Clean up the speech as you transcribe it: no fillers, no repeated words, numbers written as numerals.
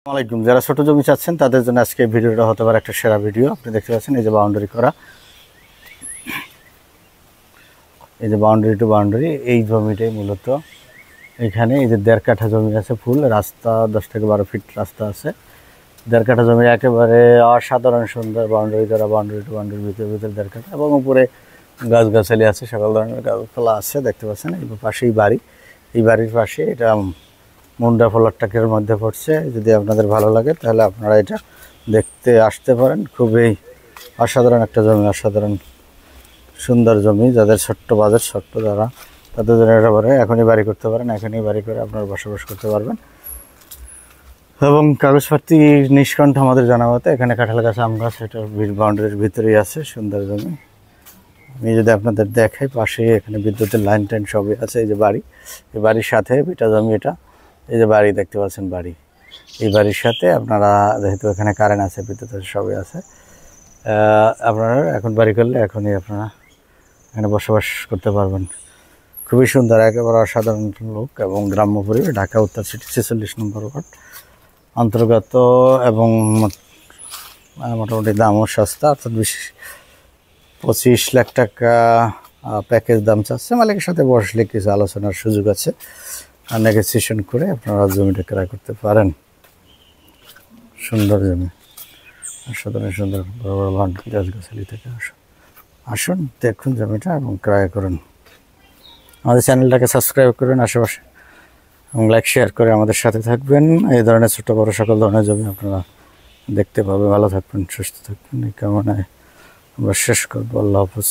আসসালামাইকুম। যারা ছোট জমি চাচ্ছেন তাদের জন্য আজকে ভিডিওটা হতে পারে একটা সেরা ভিডিও। আপনি দেখতে পাচ্ছেন এই যে বাউন্ডারি করা, এই যে বাউন্ডারি টু বাউন্ডারি। এই জমিটাই মূলত এখানে এই যে 1.5 কাঠা জমি আছে, ফুল রাস্তা 10 থেকে 12 ফিট রাস্তা আছে। 1.5 কাঠা জমি একেবারে অসাধারণ সুন্দর বাউন্ডারি করা, বাউন্ডারি টু বাউন্ডারি ভিতরে 1.5 কাঠা, এবং উপরে গাছগাছালি আছে, সকল ধরনের গাছপালা আছে। দেখতে পাচ্ছেন এই পাশেই বাড়ি, এই বাড়ির পাশে এটা মুন্ডা ফ্লাটটাকের মধ্যে পড়ছে। যদি আপনাদের ভালো লাগে তাহলে আপনারা এটা দেখতে আসতে পারেন। খুবই অসাধারণ একটা জমি, অসাধারণ সুন্দর জমি। যাদের ছোট্ট বাজার, ছোট্ট যারা, তাদের জন্য এটা পারে এখনই বাড়ি করতে পারেন, এখনই বাড়ি করে আপনারা বসবাস করতে পারবেন। এবং কাগজপাতি নিষ্কণ্ঠ আমাদের জানা মতো এখানে কাঁঠাল গাছ, আম গাছ, এটা বাউন্ডারির ভিতরেই আছে। সুন্দর জমি। আমি যদি আপনাদের দেখাই, পাশে এখানে বিদ্যুতের লাইন টাইন সবই আছে। এই যে বাড়ি, এই বাড়ির সাথে বিটা জমি, এটা এই যে বাড়ি দেখতে পাচ্ছেন বাড়ি, এই বাড়ির সাথে আপনারা যেহেতু এখানে কারেন্ট আছে, বিদ্যুৎ আছে, সবই আছে। আপনারা এখন বাড়ি করলে এখনই আপনারা এখানে বসবাস করতে পারবেন। খুবই সুন্দর, একেবারে অসাধারণ লোক এবং গ্রাম্য পরিবেশ। ঢাকা উত্তর সিটি 46 নম্বর ওয়ার্ড অন্তর্গত, এবং মোটামুটি দামও সস্তা, অর্থাৎ 25 লাখ টাকা প্যাকেজ দাম চাচ্ছে। মালিকের সাথে বসলে কিছু আলোচনার সুযোগ আছে, আর নেগোসিয়েশন করে আপনারা জমিটা ক্রয় করতে পারেন। সুন্দর জমি, অসাধারণ সুন্দর, বড় বড় বাউন্ডারি, গাছগাছালি থেকে আসুন দেখুন জমিটা এবং ক্রয় করুন। আমাদের চ্যানেলটাকে সাবস্ক্রাইব করুন আশেপাশে, এবং লাইক শেয়ার করে আমাদের সাথে থাকবেন। এই ধরনের ছোটো বড়ো সকল ধরনের জমি আপনারা দেখতে পাবেন। ভালো থাকবেন, সুস্থ থাকবেন, এই কামনায় আমরা শেষ করবো। আল্লাহ হাফেজ।